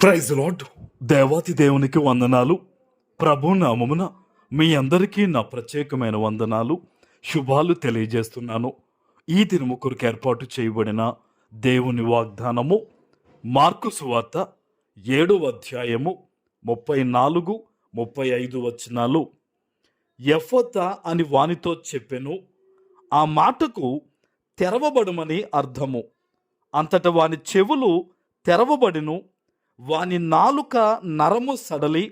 Praise lord. దేవాతి దేవునికి వందనాలు. ప్రభు నామమున మీ అందరికీ నా ప్రత్యేకమైన వందనాలు, శుభాలు తెలియజేస్తున్నాను. ఈ దినము కొరకు ఏర్పాటు చేయబడిన దేవుని వాగ్దానము మార్కు సువార్త 7వ అధ్యాయము 34, 35 వచనాలు. ఎఫ్ఫతా అని వానితో చెప్పెను, ఆ మాటకు తెరవబడుమని అర్థము. అంతట వాని చెవులు తెరవబడిను, వాని నాలుక నరము సడలి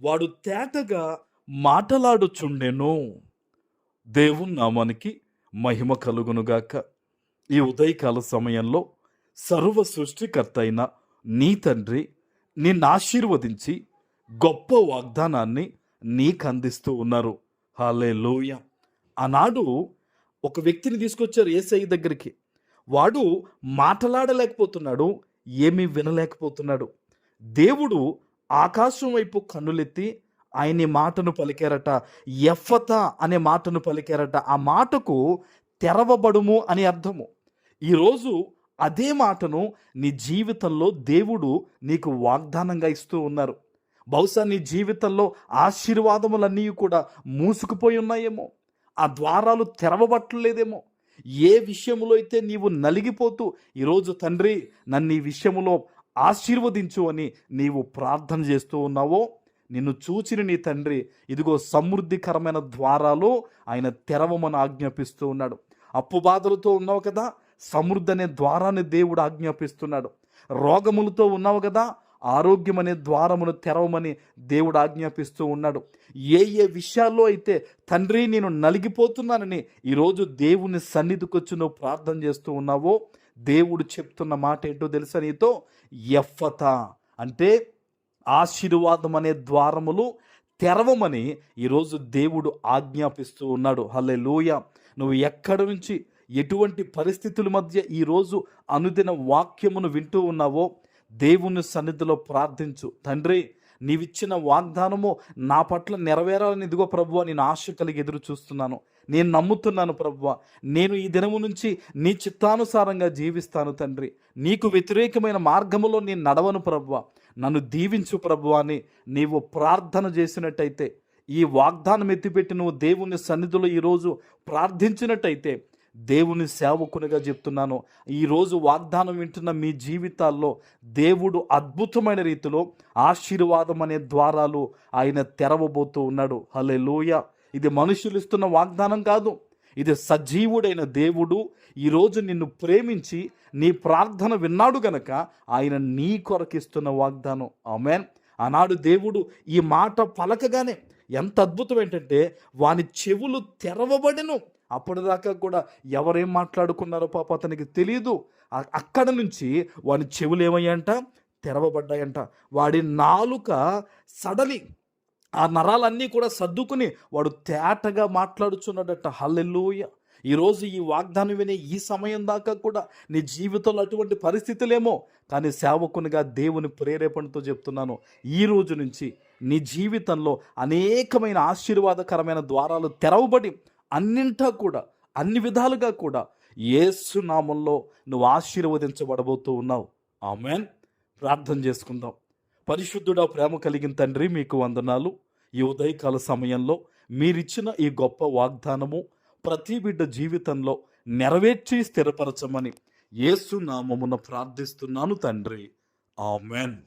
వాడు తేటగా మాటలాడుచుండెను. దేవుని నామానికి మహిమ కలుగునుగాక. ఈ ఉదయకాల సమయంలో సర్వ సృష్టికర్త అయిన నీ తండ్రి నిన్ను ఆశీర్వదించి గొప్ప వాగ్దానాన్ని నీకు అందిస్తూ ఉన్నారు. హల్లెలూయా. ఆనాడు ఒక వ్యక్తిని తీసుకొచ్చారు యేసయ్య దగ్గరికి. వాడు మాట్లాడలేకపోతున్నాడు, ఏమీ వినలేకపోతున్నాడు. దేవుడు ఆకాశం వైపు కన్నులెత్తి ఆయన మాటను పలికారట. ఎఫ్ఫతా అనే మాటను పలికారట. ఆ మాటకు తెరవబడుము అని అర్థము. ఈరోజు అదే మాటను నీ జీవితంలో దేవుడు నీకు వాగ్దానంగా ఇస్తూ ఉన్నారు. బహుశా నీ జీవితంలో ఆశీర్వాదములన్నీ కూడా మూసుకుపోయి ఉన్నాయేమో, ఆ ద్వారాలు తెరవబట్టలేదేమో. ఏ విషయంలో అయితే నీవు నలిగిపోతూ ఈరోజు తండ్రి నన్ను ఈ విషయంలో ఆశీర్వదించు అని నీవు ప్రార్థన చేస్తూ ఉన్నావో, నిన్ను చూచిన నీ తండ్రి ఇదిగో సమృద్ధికరమైన ద్వారాలు ఆయన తెరవమని ఆజ్ఞాపిస్తూ ఉన్నాడు. అప్పు బాధలతో ఉన్నావు కదా, సమృద్ధి అనే ద్వారాన్ని దేవుడు ఆజ్ఞాపిస్తున్నాడు. రోగములతో ఉన్నావు కదా, ఆరోగ్యం అనే ద్వారమును తెరవమని దేవుడు ఆజ్ఞాపిస్తూ ఉన్నాడు. ఏ ఏ విషయాల్లో అయితే తండ్రి నేను నలిగిపోతున్నానని ఈరోజు దేవుని సన్నిధికి వచ్చి నువ్వు ప్రార్థన చేస్తూ ఉన్నావో, దేవుడు చెప్తున్న మాట ఏంటో తెలుసా నీతో? ఎఫ్ఫతా అంటే ఆశీర్వాదం అనే ద్వారములు తెరవమని ఈరోజు దేవుడు ఆజ్ఞాపిస్తూ ఉన్నాడు. హల్లెలూయా. నువ్వు ఎక్కడి నుంచి ఎటువంటి పరిస్థితుల మధ్య ఈరోజు అనుదిన వాక్యమును వింటూ ఉన్నావో, దేవుని సన్నిధిలో ప్రార్థించు. తండ్రి నీవిచ్చిన వాగ్దానము నా పట్ల నెరవేరాలని ఇదిగో ప్రభువా నేను ఆశ కలిగి ఎదురు చూస్తున్నాను. నేను నమ్ముతున్నాను ప్రభువా, నేను ఈ దినము నుంచి నీ చిత్తానుసారంగా జీవిస్తాను తండ్రి. నీకు వ్యతిరేకమైన మార్గములో నేను నడవను ప్రభువా, నన్ను దీవించు ప్రభువా అని నీవు ప్రార్థన చేసినట్టయితే, ఈ వాగ్దానం ఎత్తిపెట్టి నువ్వు దేవుని సన్నిధిలో ఈరోజు ప్రార్థించినట్టయితే, దేవుని సేవకునిగా చెప్తున్నాను, ఈరోజు వాగ్దానం వింటున్న మీ జీవితాల్లో దేవుడు అద్భుతమైన రీతిలో ఆశీర్వాదం అనే ద్వారాలు ఆయన తెరవబోతూ ఉన్నాడు. హల్లెలూయా. ఇది మనుషులు ఇస్తున్న వాగ్దానం కాదు, ఇది సజీవుడైన దేవుడు ఈరోజు నిన్ను ప్రేమించి నీ ప్రార్థన విన్నాడు గనక ఆయన నీ కొరకిస్తున్న వాగ్దానం. ఆమేన్. ఆనాడు దేవుడు ఈ మాట పలకగానే ఎంత అద్భుతం ఏంటంటే వాని చెవులు తెరవబడెను. అప్పటిదాకా కూడా ఎవరేం మాట్లాడుకున్నారో పాప అతనికి తెలియదు. అక్కడ నుంచి వాని చెవులు ఏమయ్యంట? తెరవబడ్డాయంట. వాడి నాలుక సడలి ఆ నరాలన్నీ కూడా సర్దుకుని వాడు తేటగా మాట్లాడుచున్నాడట. హల్లెలూయా. ఈరోజు ఈ వాగ్దానం వినే ఈ సమయం దాకా కూడా నీ జీవితంలో అటువంటి పరిస్థితులేమో, కానీ సేవకునిగా దేవుని ప్రేరేపణతో చెప్తున్నాను, ఈ రోజు నుంచి నీ జీవితంలో అనేకమైన ఆశీర్వాదకరమైన ద్వారాలు తెరవబడి అన్నింటా కూడా అన్ని విధాలుగా కూడా యేసు నామంలో నువ్వు ఆశీర్వదించబడబోతూ ఉన్నావు. ఆమేన్. ప్రార్థన చేసుకుందాం. పరిశుద్ధుడా, ప్రేమ కలిగిన తండ్రి మీకు వందనాలు. ఈ ఉదయకాల సమయంలో మీరిచ్చిన ఈ గొప్ప వాగ్దానము ప్రతి బిడ్డ జీవితంలో నెరవేర్చి స్థిరపరచమని యేసు నామమున ప్రార్థిస్తున్నాను తండ్రి. ఆమేన్.